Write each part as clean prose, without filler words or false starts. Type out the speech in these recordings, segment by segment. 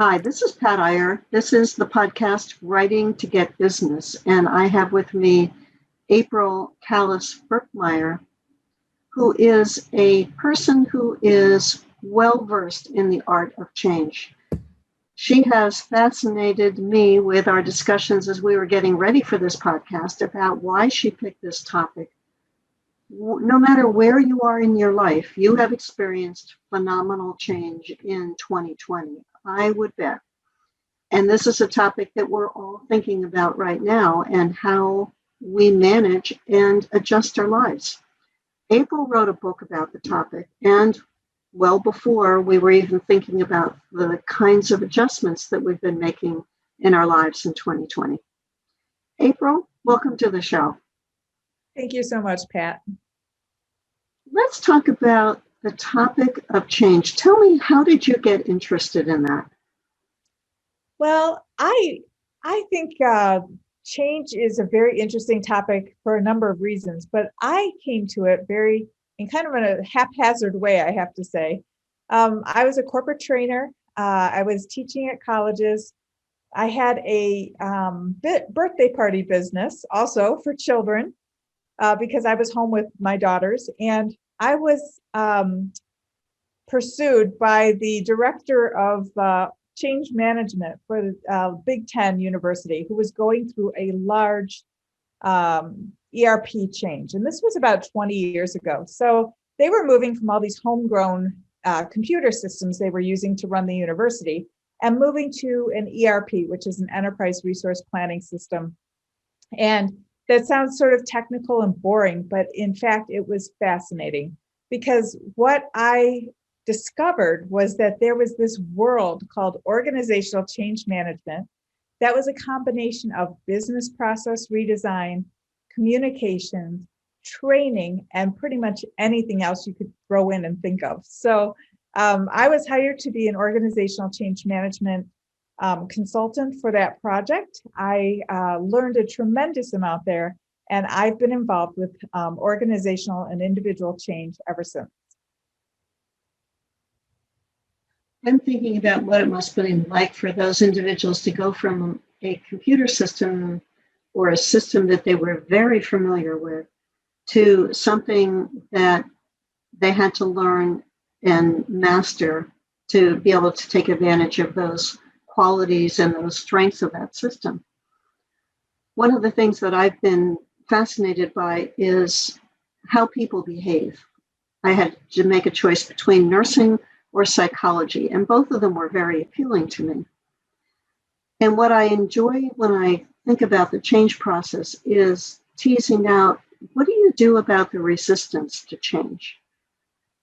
Hi, this is Pat Iyer. This is the podcast Writing to Get Business, and I have with me April Callis-Birchmeier, who is a person who is well versed in the art of change. She has fascinated me with our discussions as we were getting ready for this podcast about why she picked this topic. No matter where you are in your life, you have experienced phenomenal change in 2020, I would bet. And this is a topic that we're all thinking about right now and how we manage and adjust our lives. April wrote a book about the topic, and well before we were even thinking about the kinds of adjustments that we've been making in our lives in 2020. April, welcome to the show. Thank you so much, Pat. Let's talk about the topic of change. Tell me, how did you get interested in that? Well, I think change is a very interesting topic for a number of reasons, but I came to it very in kind of a haphazard way, I have to say. I was a corporate trainer. I was teaching at colleges. I had a birthday party business also for children because I was home with my daughters, and I was pursued by the director of change management for the Big Ten University, who was going through a large ERP change. And this was about 20 years ago. So they were moving from all these homegrown computer systems they were using to run the university and moving to an ERP, which is an enterprise resource planning system. And that sounds sort of technical and boring, but in fact, it was fascinating because what I discovered was that there was this world called organizational change management that was a combination of business process redesign, communications, training, and pretty much anything else you could throw in and think of. So I was hired to be an organizational change management consultant for that project. I learned a tremendous amount there, and I've been involved with organizational and individual change ever since. I'm thinking about what it must have been like for those individuals to go from a computer system or a system that they were very familiar with to something that they had to learn and master to be able to take advantage of those qualities and those strengths of that system. One of the things that I've been fascinated by is how people behave. I had to make a choice between nursing or psychology, and both of them were very appealing to me. And what I enjoy when I think about the change process is teasing out, what do you do about the resistance to change?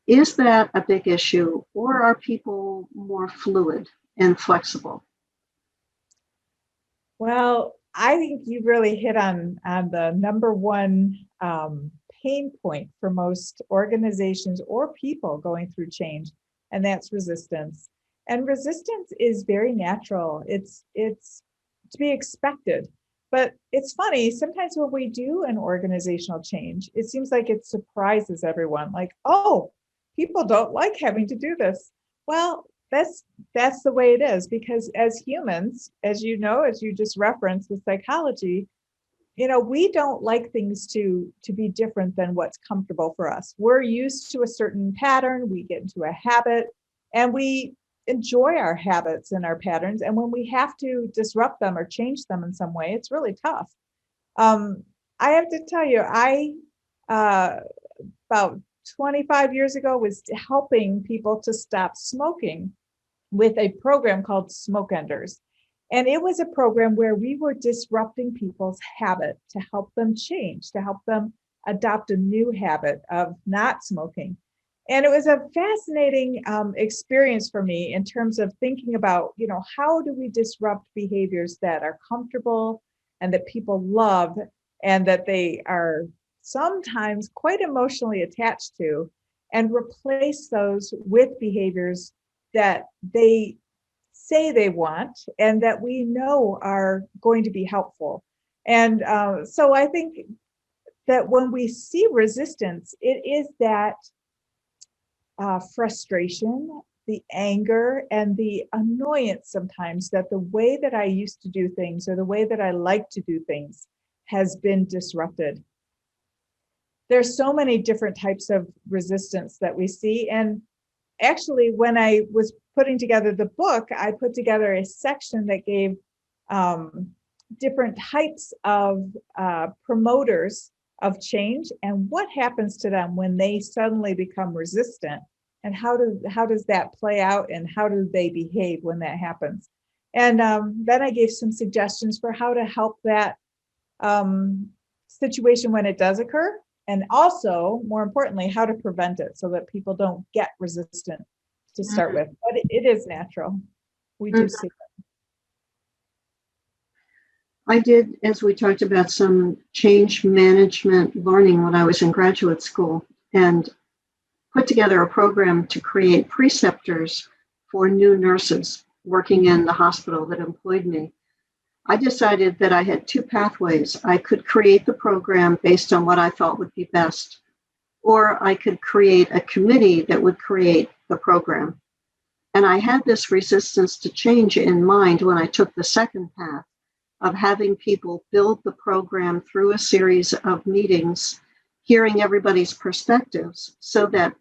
Is that a big issue, or are people more fluid and flexible? Well, I think you really hit on the number one pain point for most organizations or people going through change, and that's resistance. And resistance is very natural. It's to be expected. But it's funny, sometimes when we do an organizational change, it seems like it surprises everyone. Like, oh, people don't like having to do this. Well, that's the way it is, because as humans, as you know, as you just referenced with psychology, we don't like things to be different than what's comfortable for us. We're used to a certain pattern, we get into a habit, and we enjoy our habits and our patterns. And when we have to disrupt them or change them in some way, it's really tough. um, I have to tell you, I about 25 years ago was helping people to stop smoking with a program called Smoke Enders. And it was a program where we were disrupting people's habit to help them change, to help them adopt a new habit of not smoking. And it was a fascinating experience for me in terms of thinking about, how do we disrupt behaviors that are comfortable and that people love and that they are sometimes quite emotionally attached to, and replace those with behaviors that they say they want and that we know are going to be helpful. And so I think that when we see resistance, it is that frustration, the anger and the annoyance sometimes that the way that I used to do things or the way that I like to do things has been disrupted. There's so many different types of resistance that we see. And actually, when I was putting together the book, I put together a section that gave different types of promoters of change and what happens to them when they suddenly become resistant, and how does that play out, and how do they behave when that happens. And then I gave some suggestions for how to help that situation when it does occur, and also, more importantly, how to prevent it so that people don't get resistant to start with. But it is natural. We do see it. I did, as we talked about, some change management learning when I was in graduate school, and put together a program to create preceptors for new nurses working in the hospital that employed me. I decided that I had two pathways. I could create the program based on what I thought would be best, or I could create a committee that would create the program. And I had this resistance to change in mind when I took the second path of having people build the program through a series of meetings, hearing everybody's perspectives, so that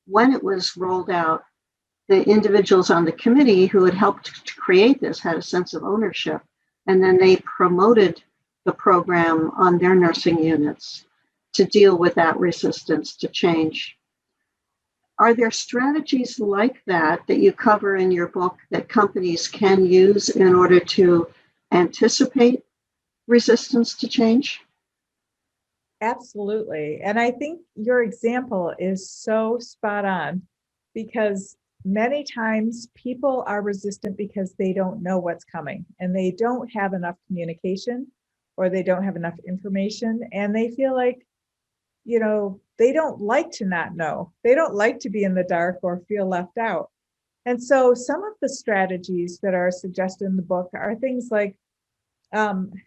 when it was rolled out, the individuals on the committee who had helped to create this had a sense of ownership, and then they promoted the program on their nursing units to deal with that resistance to change. Are there strategies like that that you cover in your book that companies can use in order to anticipate resistance to change? Absolutely. And I think your example is so spot on, because many times people are resistant because they don't know what's coming and they don't have enough communication, or they don't have enough information, and they feel like, they don't like to not know. They don't like to be in the dark or feel left out. And so some of the strategies that are suggested in the book are things like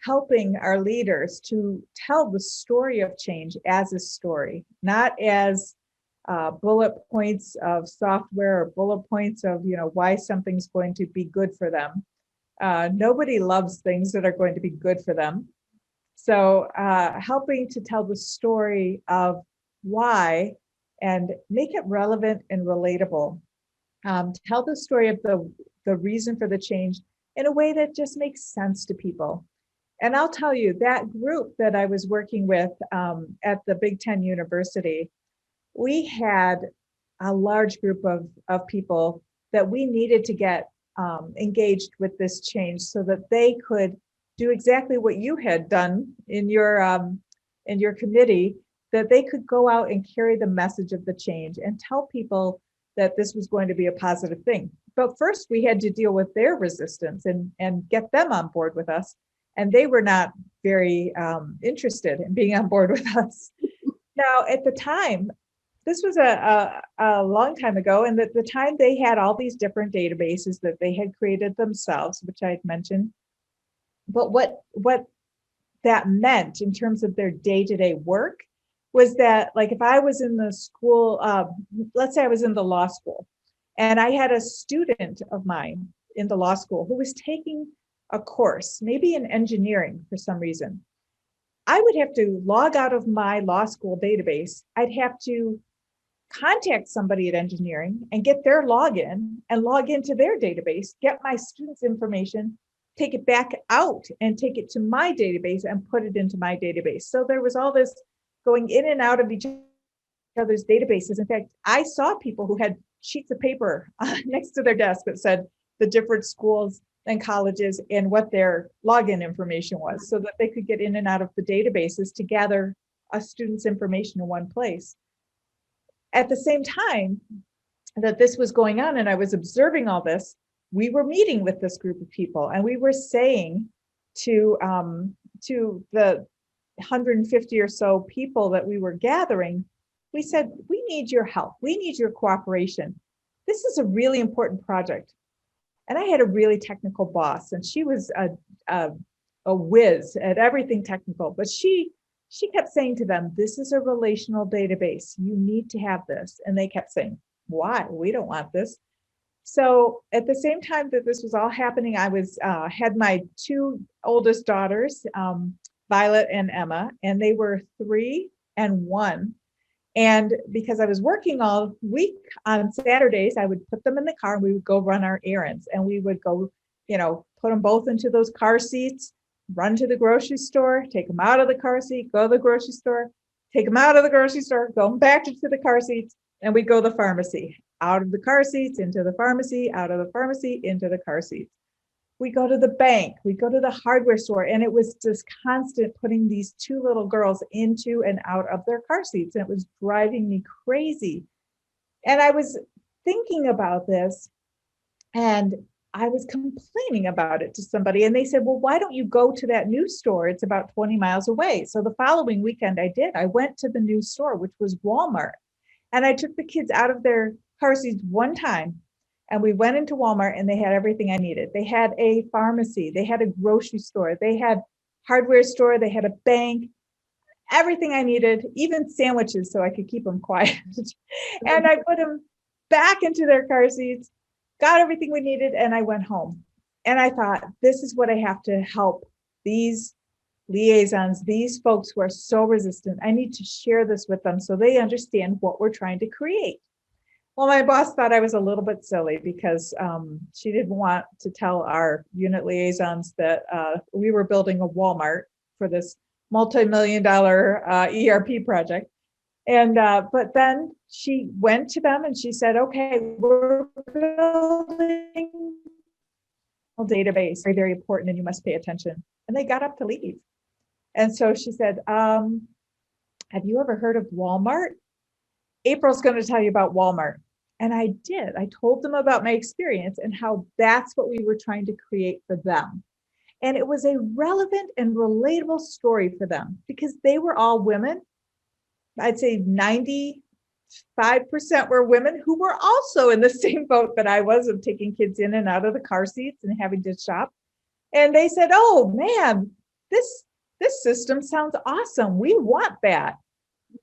helping our leaders to tell the story of change as a story, not as bullet points of software or bullet points of why something's going to be good for them. Nobody loves things that are going to be good for them. So helping to tell the story of why and make it relevant and relatable. Tell the story of the reason for the change in a way that just makes sense to people. And I'll tell you, that group that I was working with at the Big Ten University, we had a large group of people that we needed to get engaged with this change so that they could do exactly what you had done in your committee, that they could go out and carry the message of the change and tell people that this was going to be a positive thing. But first we had to deal with their resistance and get them on board with us. And they were not very interested in being on board with us. Now, at the time, this was a long time ago, and at the time they had all these different databases that they had created themselves, which I had mentioned. But what that meant in terms of their day-to-day work was that, like, if I was in the school, let's say I was in the law school, and I had a student of mine in the law school who was taking a course, maybe in engineering for some reason, I would have to log out of my law school database. I'd have to contact somebody at engineering and get their login and log into their database, get my students' information, take it back out and take it to my database and put it into my database. So there was all this going in and out of each other's databases. In fact, I saw people who had sheets of paper next to their desk that said the different schools and colleges and what their login information was, so that they could get in and out of the databases to gather a student's information in one place. At the same time that this was going on and I was observing all this, we were meeting with this group of people, and we were saying to the 150 or so people that we were gathering, we said, we need your help. We need your cooperation. This is a really important project. And I had a really technical boss, and she was a whiz at everything technical, but she kept saying to them, this is a relational database. You need to have this. And they kept saying, why? We don't want this. So at the same time that this was all happening, I was had my two oldest daughters, Violet and Emma, and they were 3 and 1. And because I was working all week on Saturdays, I would put them in the car and we would go run our errands, and we would go, put them both into those car seats, run to the grocery store, take them out of the car seat, go to the grocery store, take them out of the grocery store, go back to the car seats, and we'd go to the pharmacy, out of the car seats, into the pharmacy, out of the pharmacy, into the car seats. We go to the bank, we go to the hardware store, and it was just constant putting these two little girls into and out of their car seats. And it was driving me crazy. And I was thinking about this, and I was complaining about it to somebody, and they said, well, why don't you go to that new store? It's about 20 miles away. So the following weekend I did. I went to the new store, which was Walmart. And I took the kids out of their car seats one time, and we went into Walmart, and they had everything I needed. They had a pharmacy, they had a grocery store, they had hardware store, they had a bank, everything I needed, even sandwiches so I could keep them quiet. And I put them back into their car seats, got everything we needed, and I went home. And I thought, this is what I have to help these liaisons, these folks who are so resistant. I need to share this with them so they understand what we're trying to create. Well, my boss thought I was a little bit silly because she didn't want to tell our unit liaisons that we were building a Walmart for this multi-million-dollar ERP project. And but then she went to them and she said, okay, we're building a database, very, very important, and you must pay attention. And they got up to leave. And so she said, have you ever heard of Walmart? April's going to tell you about Walmart. And I did. I told them about my experience and how that's what we were trying to create for them. And it was a relevant and relatable story for them because they were all women. I'd say 95% were women who were also in the same boat that I was, of taking kids in and out of the car seats and having to shop. And they said, oh man, this system sounds awesome. We want that.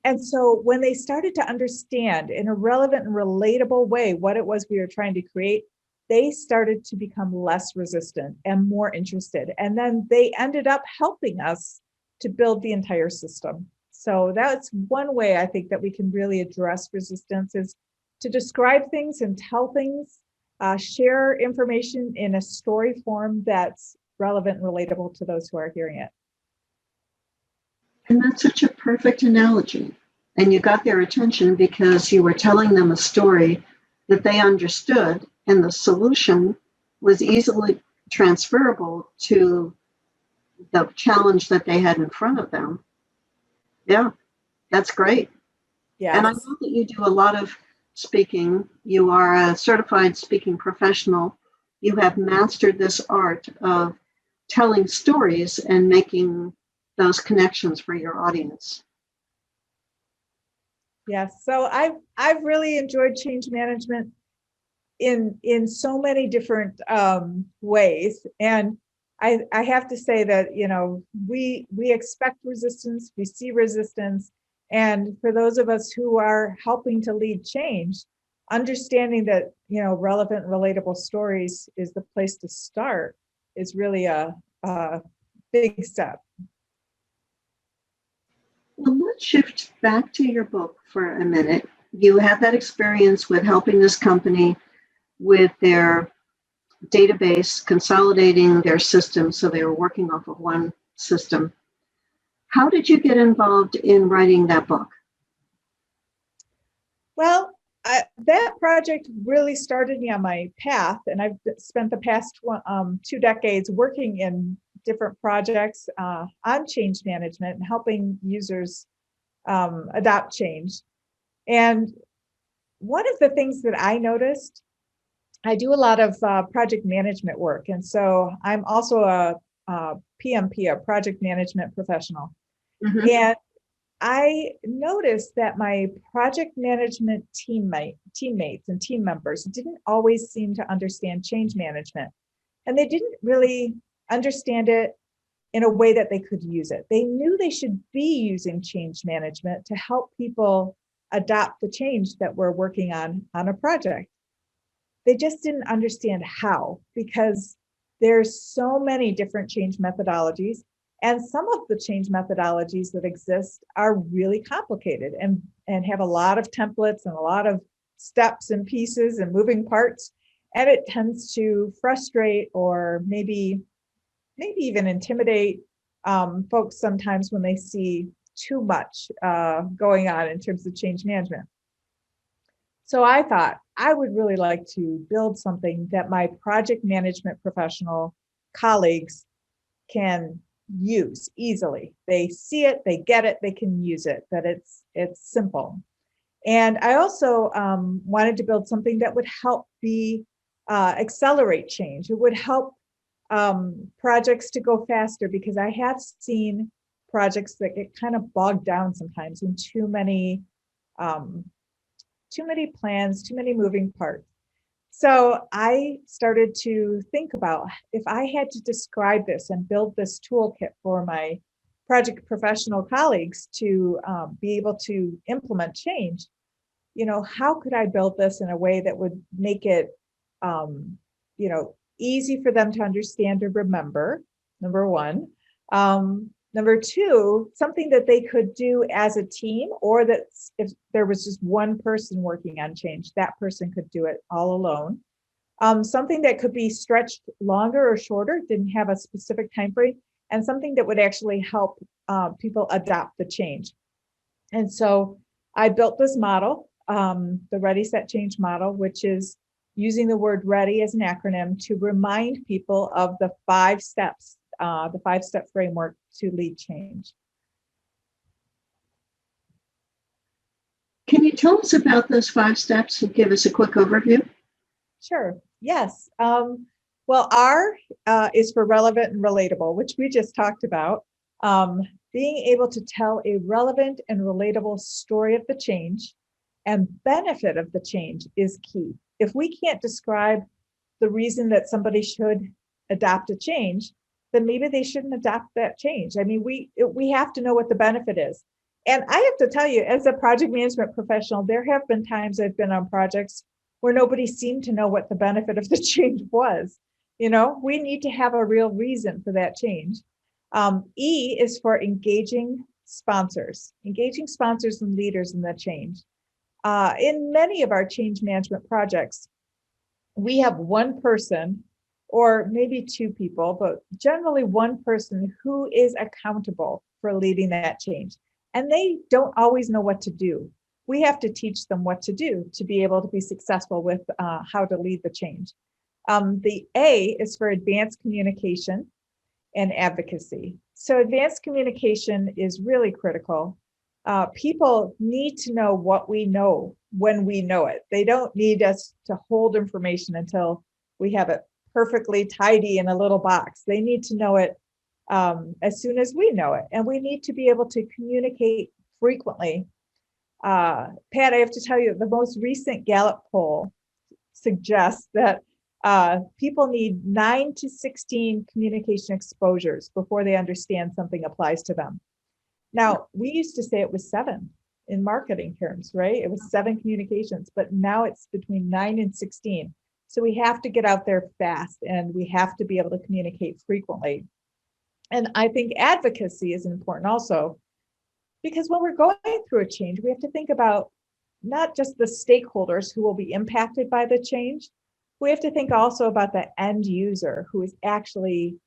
And so when they started to understand in a relevant and relatable way what it was we were trying to create, they started to become less resistant and more interested. And then they ended up helping us to build the entire system. So that's one way I think that we can really address resistance, is to describe things and tell things, share information in a story form that's relevant and relatable to those who are hearing it. And that's such a perfect analogy. And you got their attention because you were telling them a story that they understood, and the solution was easily transferable to the challenge that they had in front of them. Yeah, that's great. Yeah. And I know that you do a lot of speaking. You are a certified speaking professional. You have mastered this art of telling stories and making those connections for your audience. Yes. So I've really enjoyed change management in so many different ways. And I have to say that, we expect resistance, we see resistance. And for those of us who are helping to lead change, understanding that, relevant, relatable stories is the place to start is really a big step. Well, let's shift back to your book for a minute. You had that experience with helping this company with their database, consolidating their system so they were working off of one system. How did you get involved in writing that book? Well, that project really started me on my path, and I've spent the past 2 decades working in different projects on change management and helping users adopt change. And one of the things that I noticed, I do a lot of project management work. And so I'm also a PMP, a project management professional. Mm-hmm. And I noticed that my project management teammates and team members didn't always seem to understand change management. And they didn't really understand it in a way that they could use it. They knew they should be using change management to help people adopt the change that we're working on a project. they just didn't understand how, because there's so many different change methodologies. And some of the change methodologies that exist are really complicated and have a lot of templates and a lot of steps and pieces and moving parts. And it tends to frustrate or maybe even intimidate folks sometimes when they see too much going on in terms of change management. So I thought I would really like to build something that my project management professional colleagues can use easily. They see it, they get it, they can use it, that it's simple. And I also wanted to build something that would help accelerate change. It would help projects to go faster, because I have seen projects that get kind of bogged down sometimes in too many plans, too many moving parts. So I started to think about, if I had to describe this and build this toolkit for my project professional colleagues to be able to implement change, how could I build this in a way that would make it, easy for them to understand or remember, number one. Number two, something that they could do as a team, or that if there was just one person working on change, that person could do it all alone. Something that could be stretched longer or shorter, didn't have a specific time frame, and something that would actually help people adopt the change. And so I built this model, the Ready, Set, Change model, which is using the word READY as an acronym to remind people of the 5 steps, the 5-step framework to lead change. Can you tell us about those 5 steps and give us a quick overview? Sure, yes. Well, R is for relevant and relatable, which we just talked about. Being able to tell a relevant and relatable story of the change and benefit of the change is key. If we can't describe the reason that somebody should adopt a change, then maybe they shouldn't adopt that change. I mean, we have to know what the benefit is. And I have to tell you, as a project management professional, there have been times I've been on projects where nobody seemed to know what the benefit of the change was. We need to have a real reason for that change. E is for engaging sponsors and leaders in the change. In many of our change management projects, we have one person or maybe 2 people, but generally one person who is accountable for leading that change. And they don't always know what to do. We have to teach them what to do to be able to be successful with how to lead the change. The A is for advanced communication and advocacy. So advanced communication is really critical. People need to know what we know when we know it. They don't need us to hold information until we have it perfectly tidy in a little box. They need to know it as soon as we know it. And we need to be able to communicate frequently. Pat, I have to tell you, the most recent Gallup poll suggests that people need 9 to 16 communication exposures before they understand something applies to them. Now, we used to say it was 7 in marketing terms, right? It was 7 communications, but now it's between 9 and 16. So we have to get out there fast, and we have to be able to communicate frequently. And I think advocacy is important also, because when we're going through a change, we have to think about not just the stakeholders who will be impacted by the change. We have to think also about the end user who is actually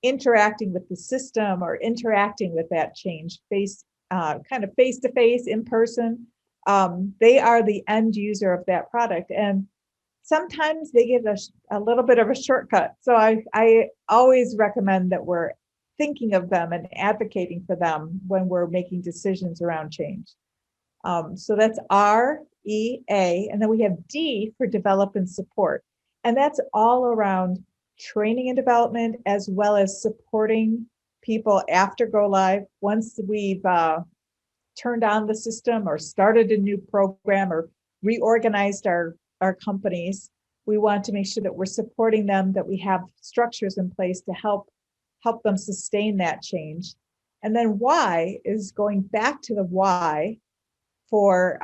interacting with the system or interacting with that change kind of face to face, in person. They are the end user of that product, and sometimes they get a little bit of a shortcut. So I always recommend that we're thinking of them and advocating for them when we're making decisions around change. So that's R, E, A, and then we have D for develop and support. And that's all around training and development, as well as supporting people after go live. Once we've turned on the system or started a new program or reorganized our companies, we want to make sure that we're supporting them, that we have structures in place to help them sustain that change. And then Y is going back to the why for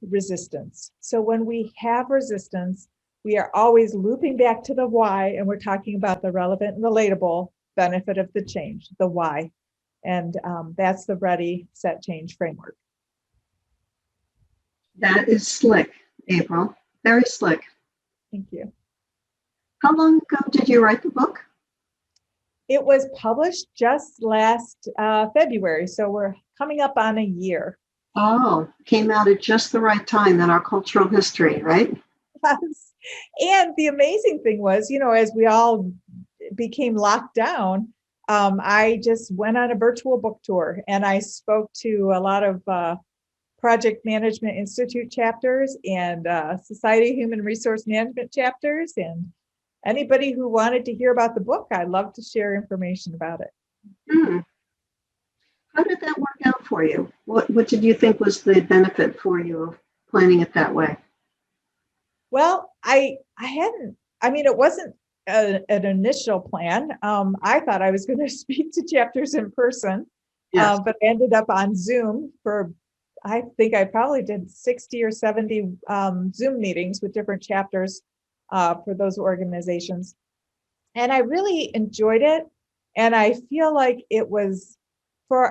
resistance. So when we have resistance, we are always looping back to the why, and we're talking about the relevant and relatable benefit of the change, the why. And that's the Ready, Set, Change framework. That is slick, April. Very slick. Thank you. How long ago did you write the book? It was published just last February, so we're coming up on a year. Oh, came out at just the right time in our cultural history, right? Yes. And the amazing thing was, as we all became locked down, I just went on a virtual book tour and I spoke to a lot of Project Management Institute chapters and Society of Human Resource Management chapters. And anybody who wanted to hear about the book, I'd love to share information about it. How did that work out for you? What did you think was the benefit for you of planning it that way? Well, I hadn't, it wasn't an initial plan. I thought I was going to speak to chapters in person, Yes. but I ended up on Zoom for, I think I probably did 60 or 70 Zoom meetings with different chapters for those organizations. And I really enjoyed it. And I feel like it was for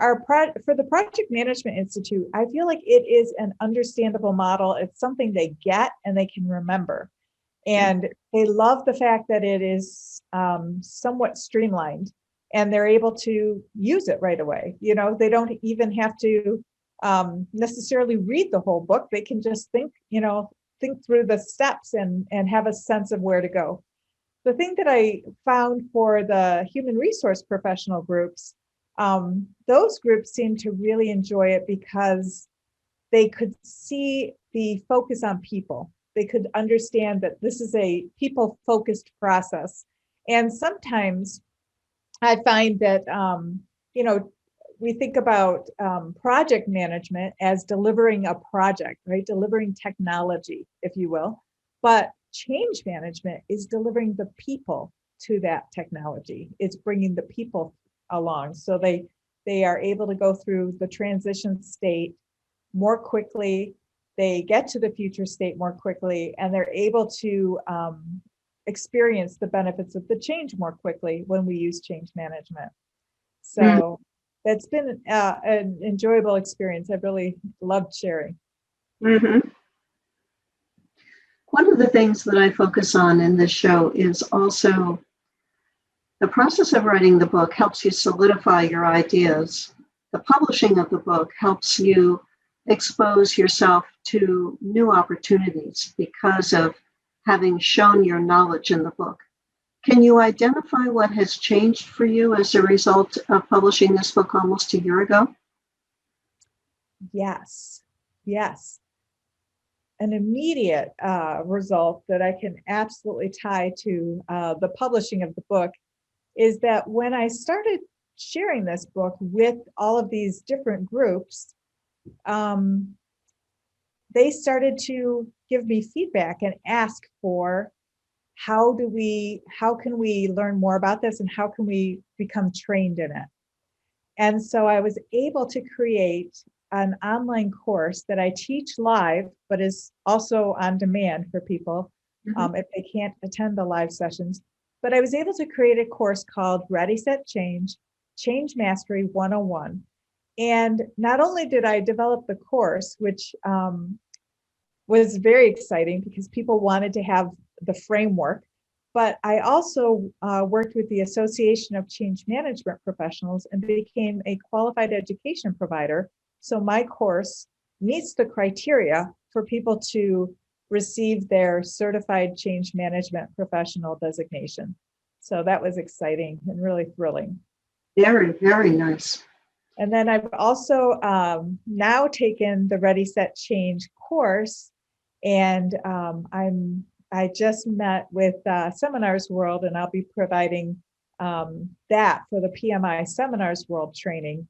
the Project Management Institute, I feel like it is an understandable model. It's something they get and they can remember. And they love the fact that it is somewhat streamlined and they're able to use it right away. They don't even have to necessarily read the whole book. They can just think through the steps and have a sense of where to go. The thing that I found for the human resource professional groups, those groups seemed to really enjoy it because they could see the focus on people. They could understand that this is a people-focused process. And sometimes I find that, we think about project management as delivering a project, right? Delivering technology, if you will. But change management is delivering the people to that technology. It's bringing the people along. So they are able to go through the transition state more quickly. They get to the future state more quickly, and they're able to experience the benefits of the change more quickly when we use change management. So that's been an enjoyable experience. I've really loved sharing. Mm-hmm. One of the things that I focus on in this show is also the process of writing the book helps you solidify your ideas. The publishing of the book helps you expose yourself to new opportunities because of having shown your knowledge in the book. Can you identify what has changed for you as a result of publishing this book almost a year ago? Yes. An immediate result that I can absolutely tie to the publishing of the book is that when I started sharing this book with all of these different groups, they started to give me feedback and ask for how can we learn more about this and how can we become trained in it. And so I was able to create an online course that I teach live, but is also on demand for people if they can't attend the live sessions. But I was able to create a course called Ready, Set, Change, Change Mastery 101. And not only did I develop the course, which was very exciting because people wanted to have the framework, but I also worked with the Association of Change Management Professionals and became a qualified education provider. So my course meets the criteria for people to receive their certified change management professional designation. So that was exciting and really thrilling. Very, very nice. And then I've also now taken the Ready, Set, Change course, and I just met with Seminars World, and I'll be providing that for the PMI Seminars World training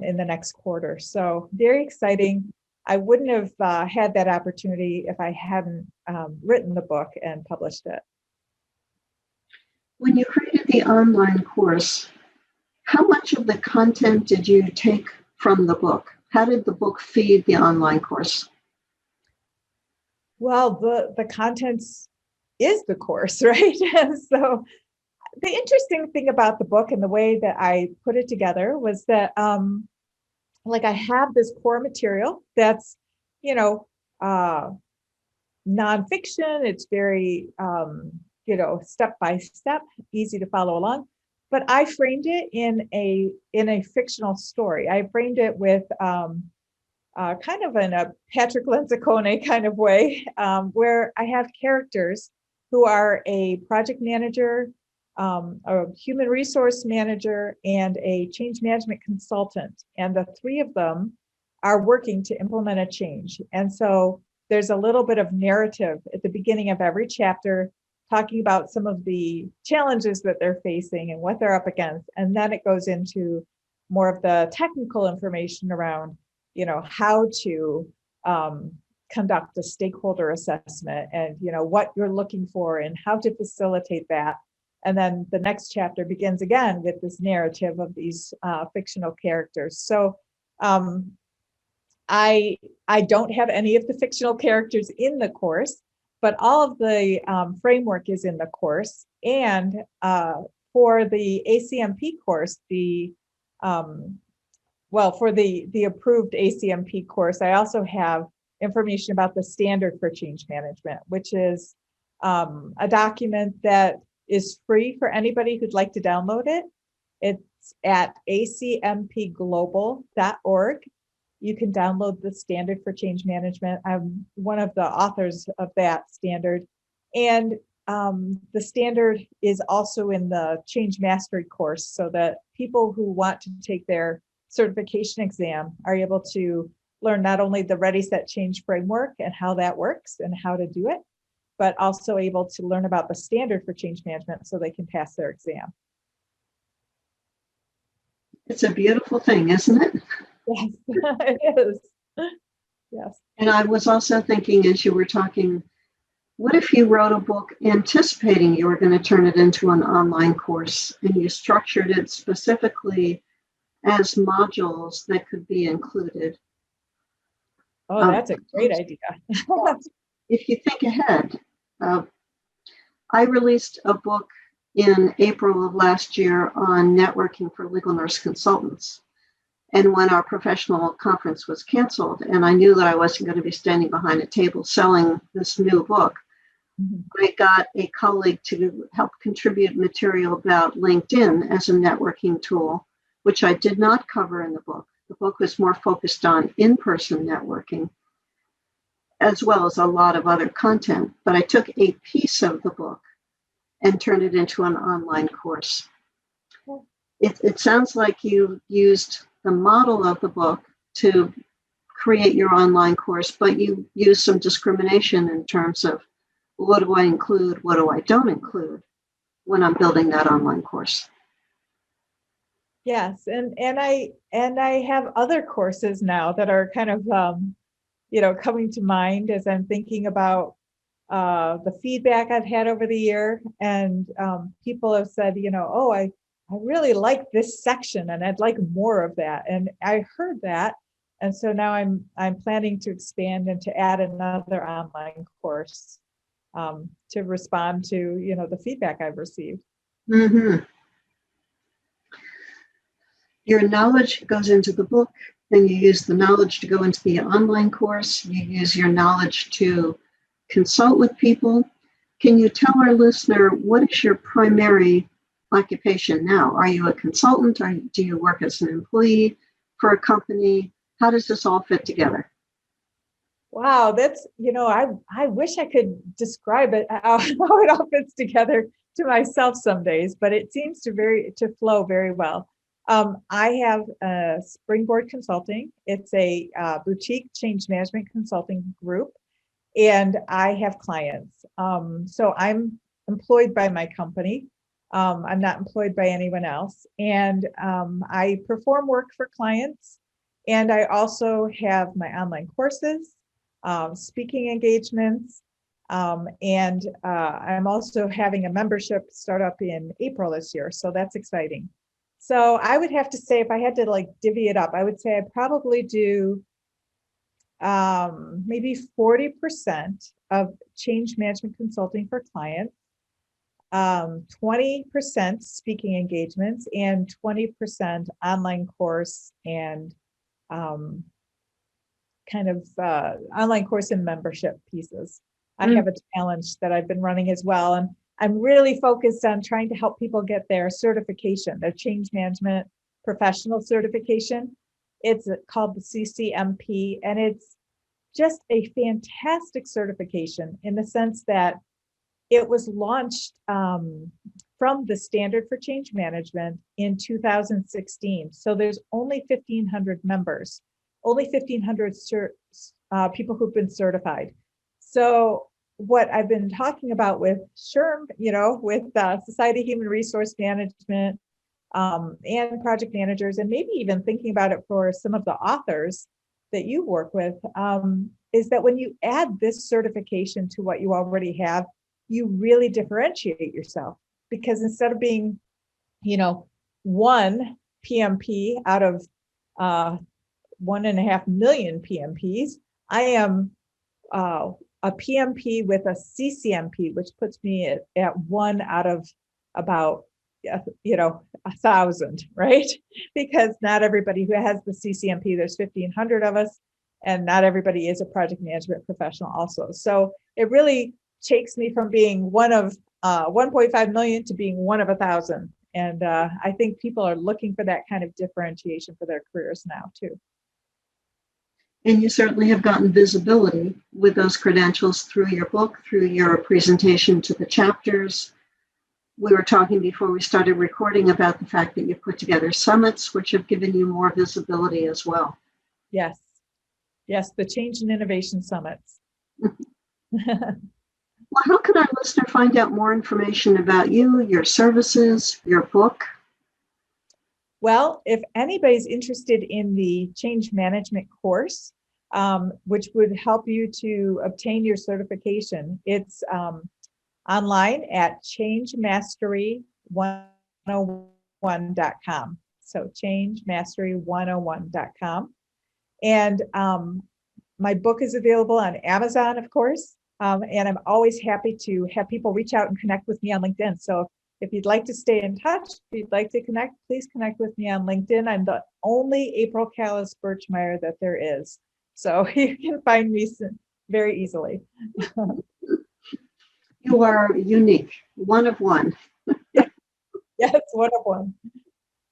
in the next quarter. So very exciting. I wouldn't have had that opportunity if I hadn't written the book and published it. When you created the online course, how much of the content did you take from the book? How did the book feed the online course? Well, the content's is the course, right? And so the interesting thing about the book and the way that I put it together was that like I have this core material that's, you know, nonfiction. It's very, step by step, easy to follow along. But I framed it in a fictional story. I framed it with kind of in a Patrick Lencioni kind of way, where I have characters who are a project manager, a human resource manager, and a change management consultant. And the three of them are working to implement a change. And so there's a little bit of narrative at the beginning of every chapter, talking about some of the challenges that they're facing and what they're up against. And then it goes into more of the technical information around, how to conduct a stakeholder assessment and, what you're looking for and how to facilitate that. And then the next chapter begins again with this narrative of these fictional characters. So I don't have any of the fictional characters in the course, but all of the framework is in the course. And for the ACMP course, for the approved ACMP course, I also have information about the standard for change management, which is a document that is free for anybody who'd like to download it. It's at acmpglobal.org. You can download the standard for change management. I'm one of the authors of that standard. And the standard is also in the change mastery course, so that people who want to take their certification exam are able to learn not only the Ready, Set, Change framework and how that works and how to do it, but also able to learn about the standard for change management so they can pass their exam. It's a beautiful thing, isn't it? Yes, it is. Yes. And I was also thinking as you were talking, what if you wrote a book anticipating you were going to turn it into an online course and you structured it specifically as modules that could be included? Oh, that's a great idea. If you think ahead, I released a book in April of last year on networking for legal nurse consultants. And when our professional conference was canceled, and I knew that I wasn't going to be standing behind a table selling this new book, I got a colleague to help contribute material about LinkedIn as a networking tool, which I did not cover in the book. The book was more focused on in-person networking, as well as a lot of other content. But I took a piece of the book and turned it into an online course. It sounds like you used the model of the book to create your online course, but you use some discrimination in terms of what do I include, what do I don't include when I'm building that online course. Yes, and I have other courses now that are kind of coming to mind as I'm thinking about the feedback I've had over the year, and people have said, I really like this section and I'd like more of that. And I heard that. And so now I'm planning to expand and to add another online course to respond to, the feedback I've received. Mm-hmm. Your knowledge goes into the book, then you use the knowledge to go into the online course. You use your knowledge to consult with people. Can you tell our listener, what is your primary occupation now? Are you a consultant? Do you work as an employee for a company? How does this all fit together? Wow, that's, I wish I could describe it, how it all fits together to myself some days, but it seems to flow very well. I have Springboard Consulting. It's a boutique change management consulting group, and I have clients. So I'm employed by my company. I'm not employed by anyone else. And I perform work for clients. And I also have my online courses, speaking engagements, and I'm also having a membership start up in April this year. So that's exciting. So I would have to say, if I had to divvy it up, I would say I probably do maybe 40% of change management consulting for clients, 20% speaking engagements, and 20% online course and online course and membership pieces. I have a challenge that I've been running as well, and I'm really focused on trying to help people get their certification, their change management professional certification. It's called the CCMP, and it's just a fantastic certification in the sense that it was launched from the Standard for Change Management in 2016. So there's only 1,500 members, only 1,500 people who've been certified. So what I've been talking about with SHRM, with Society of Human Resource Management and project managers, and maybe even thinking about it for some of the authors that you work with, is that when you add this certification to what you already have, you really differentiate yourself. Because instead of being, one PMP out of 1.5 million PMPs, I am a PMP with a CCMP, which puts me at 1 out of about 1,000, right? Because not everybody who has the CCMP, there's 1,500 of us, and not everybody is a project management professional also. So it really takes me from being one of 1.5 million to being 1 of 1,000. And I think people are looking for that kind of differentiation for their careers now too. And you certainly have gotten visibility with those credentials through your book, through your presentation to the chapters. We were talking before we started recording about the fact that you put together summits, which have given you more visibility as well. Yes, the Change and Innovation Summits. Well, how can our listener find out more information about you, your services, your book? Well, if anybody's interested in the change management course, which would help you to obtain your certification, it's online at changemastery101.com. So changemastery101.com. And my book is available on Amazon, of course. And I'm always happy to have people reach out and connect with me on LinkedIn. So if you'd like to stay in touch, if you'd like to connect, please connect with me on LinkedIn. I'm the only April Callis-Birchmeier that there is. So you can find me very easily. You are unique, one of one. Yes, one of one.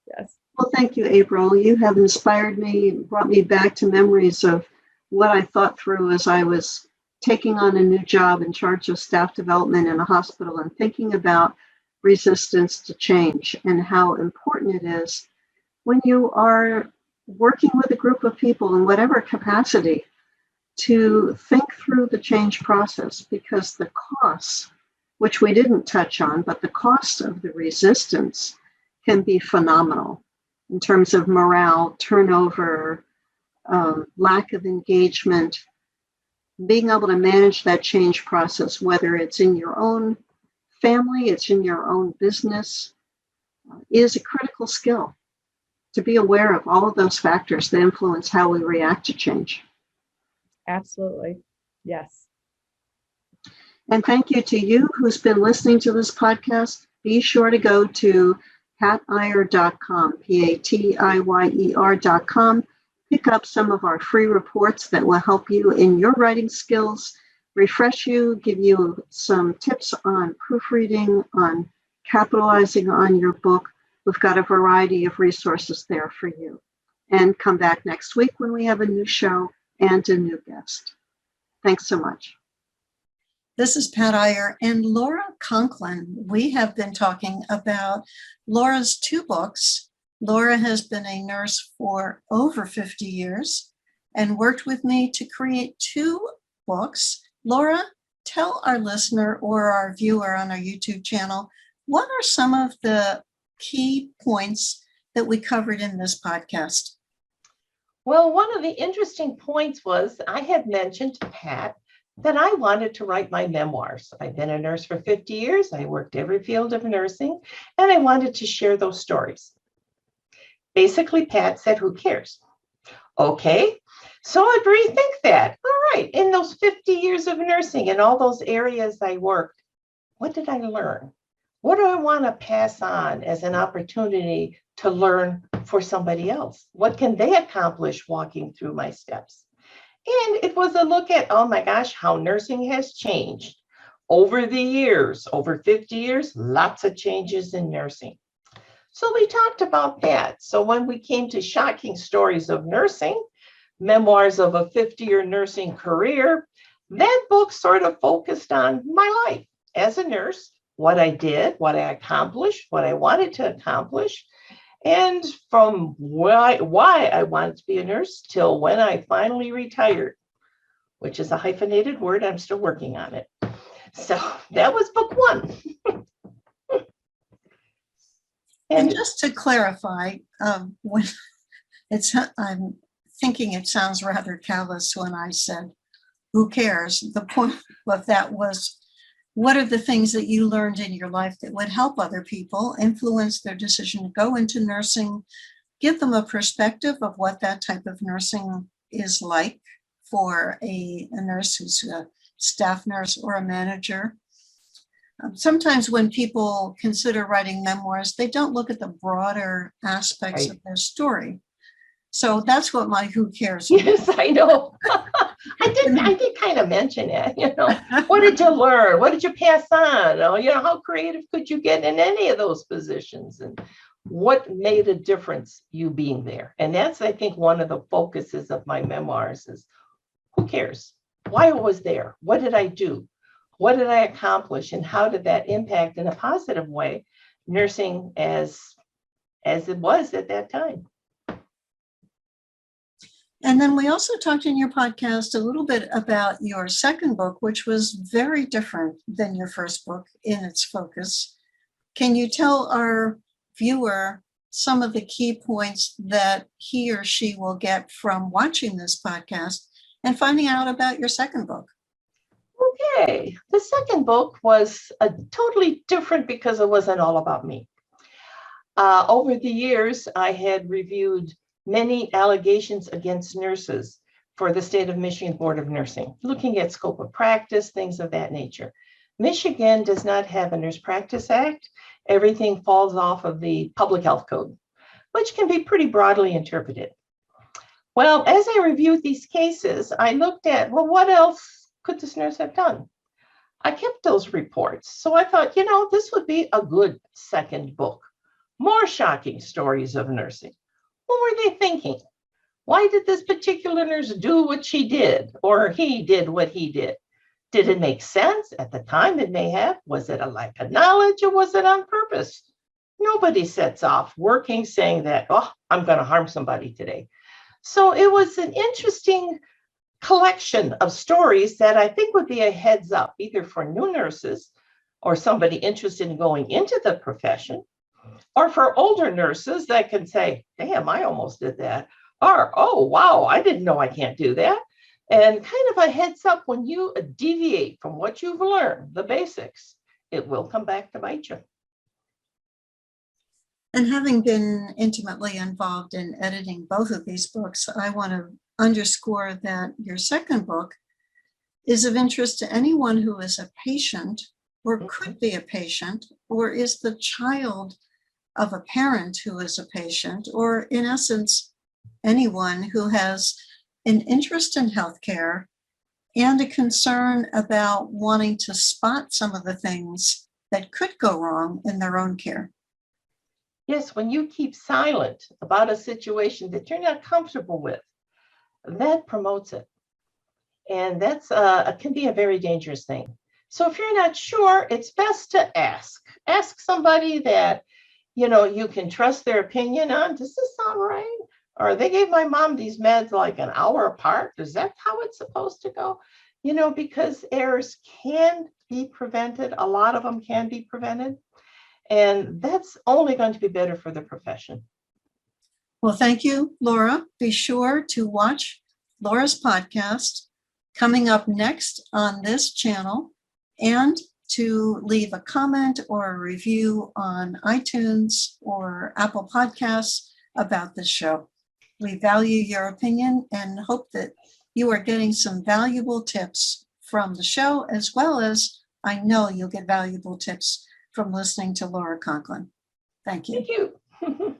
Yes. Well, thank you, April. You have inspired me, brought me back to memories of what I thought through as I was taking on a new job in charge of staff development in a hospital and thinking about resistance to change and how important it is when you are working with a group of people in whatever capacity to think through the change process, because the costs, which we didn't touch on, but the cost of the resistance can be phenomenal in terms of morale, turnover, lack of engagement. Being able to manage that change process, whether it's in your own family, it's in your own business, is a critical skill to be aware of all of those factors that influence how we react to change. Absolutely. Yes. And thank you to you who's been listening to this podcast. Be sure to go to patiyer.com, PATIYER.com. Pick up some of our free reports that will help you in your writing skills, refresh you, give you some tips on proofreading, on capitalizing on your book. We've got a variety of resources there for you. And come back next week when we have a new show and a new guest. Thanks so much. This is Pat Iyer and Laura Conklin. We have been talking about Laura's 2 books. Laura has been a nurse for over 50 years and worked with me to create 2 books. Laura, tell our listener or our viewer on our YouTube channel, what are some of the key points that we covered in this podcast? Well, one of the interesting points was I had mentioned to Pat that I wanted to write my memoirs. I've been a nurse for 50 years. I worked every field of nursing, and I wanted to share those stories. Basically, Pat said, who cares? Okay, So I'd rethink that. All right, in those 50 years of nursing and all those areas I worked, what did I learn? What do I want to pass on as an opportunity to learn for somebody else? What can they accomplish walking through my steps? And it was a look at, oh my gosh, how nursing has changed over the years, over 50 years, lots of changes in nursing. So we talked about that. So when we came to shocking stories of nursing, memoirs of a 50-year nursing career, that book sort of focused on my life as a nurse, what I did, what I accomplished, what I wanted to accomplish, and from why I wanted to be a nurse till when I finally retired, which is a hyphenated word. I'm still working on it. So that was book one. And just to clarify, when I'm thinking it sounds rather callous when I said, who cares? The point of that was, what are the things that you learned in your life that would help other people, influence their decision to go into nursing, give them a perspective of what that type of nursing is like for a nurse who's a staff nurse or a manager. Sometimes when people consider writing memoirs, they don't look at the broader aspects Right. of their story. So that's what my who cares. Yes, I know. I did kind of mention it, What did you learn? What did you pass on? How creative could you get in any of those positions? And what made a difference you being there? And that's, I think, one of the focuses of my memoirs is, who cares? Why I was there? What did I do? What did I accomplish? And how did that impact in a positive way nursing as it was at that time? And then we also talked in your podcast a little bit about your second book, which was very different than your first book in its focus. Can you tell our viewer some of the key points that he or she will get from watching this podcast and finding out about your second book? Okay, the second book was totally different because it wasn't all about me. Over the years, I had reviewed many allegations against nurses for the State of Michigan Board of Nursing, looking at scope of practice, things of that nature. Michigan does not have a Nurse Practice Act. Everything falls off of the Public Health Code, which can be pretty broadly interpreted. Well, as I reviewed these cases, I looked at, well, what else could this nurse have done? I kept those reports. So I thought, this would be a good second book. More shocking stories of nursing. What were they thinking? Why did this particular nurse do what she did, or he did what he did? Did it make sense? At the time, it may have. Was it a lack of knowledge, or was it on purpose? Nobody sets off working saying that, oh, I'm going to harm somebody today. So it was an interesting collection of stories that I think would be a heads up, either for new nurses or somebody interested in going into the profession, or for older nurses that can say, damn, I almost did that. Or, oh, wow, I didn't know I can't do that. And kind of a heads up, when you deviate from what you've learned, the basics, it will come back to bite you. And having been intimately involved in editing both of these books, I want to underscore that your second book is of interest to anyone who is a patient or could be a patient or is the child of a parent who is a patient, or in essence, anyone who has an interest in healthcare and a concern about wanting to spot some of the things that could go wrong in their own care. Yes, when you keep silent about a situation that you're not comfortable with, that promotes it. And that's can be a very dangerous thing. So if you're not sure, it's best to ask. Ask somebody that, you can trust their opinion on. Does this sound right? Or they gave my mom these meds like an hour apart. Is that how it's supposed to go? Because errors can be prevented. A lot of them can be prevented. And that's only going to be better for the profession. Well, thank you, Laura. Be sure to watch Laura's podcast coming up next on this channel, and to leave a comment or a review on iTunes or Apple Podcasts about this show. We value your opinion and hope that you are getting some valuable tips from the show, as well as I know you'll get valuable tips from listening to Laura Conklin. Thank you. Thank you.